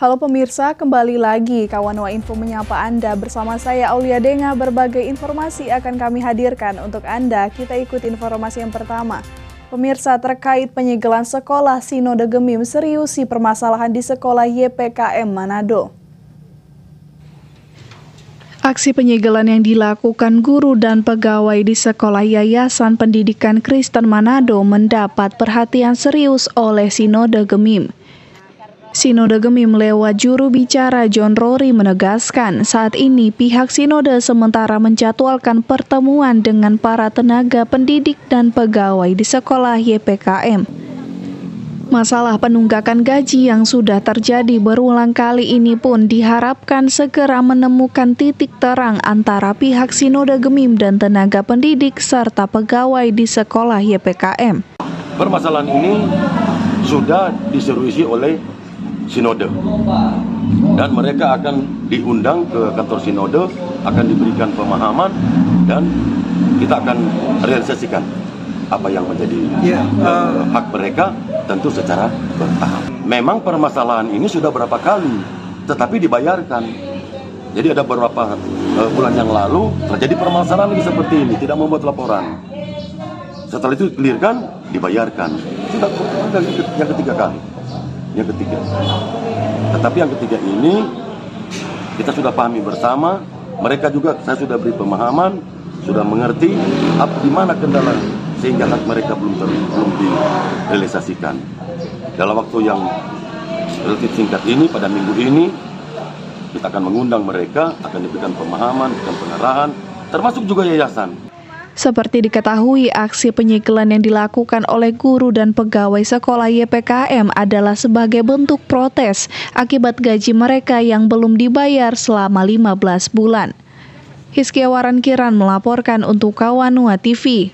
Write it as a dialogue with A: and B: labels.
A: Halo pemirsa, kembali lagi Kawanua Info menyapa Anda bersama saya Aulia Denga. Berbagai informasi akan kami hadirkan untuk Anda. Kita ikut informasi yang pertama. Pemirsa, terkait penyegelan sekolah, Sinode Gemim seriusi permasalahan di sekolah YPKM Manado. Aksi penyegelan yang dilakukan guru dan pegawai di sekolah Yayasan Pendidikan Kristen Manado mendapat perhatian serius oleh Sinode Gemim. Sinode Gemim lewat juru bicara John Rory menegaskan saat ini pihak Sinode sementara menjadwalkan pertemuan dengan para tenaga pendidik dan pegawai di sekolah YPKM. Masalah penunggakan gaji yang sudah terjadi berulang kali ini pun diharapkan segera menemukan titik terang antara pihak Sinode Gemim dan tenaga pendidik serta pegawai di sekolah YPKM.
B: Permasalahan ini sudah diseriusi oleh Sinode dan mereka akan diundang ke kantor Sinode, akan diberikan pemahaman dan kita akan realisasikan apa yang menjadi hak mereka, tentu secara bertahap. Memang permasalahan ini sudah berapa kali tetapi dibayarkan. Jadi ada beberapa bulan yang lalu terjadi permasalahan lagi seperti ini, tidak membuat laporan. Setelah itu clearkan, dibayarkan. Sudah yang ketiga kali. Yang ketiga, tetapi yang ketiga ini kita sudah pahami bersama, mereka juga saya sudah beri pemahaman, sudah mengerti di mana kendala sehingga hak mereka belum direalisasikan. Dalam waktu yang relatif singkat ini, pada minggu ini kita akan mengundang mereka, akan diberikan pemahaman dan pengarahan, termasuk juga yayasan.
A: Seperti diketahui, aksi penyegelan yang dilakukan oleh guru dan pegawai sekolah YPKM adalah sebagai bentuk protes akibat gaji mereka yang belum dibayar selama 15 bulan. Hizkia Waran Kiran melaporkan untuk Kawanua TV.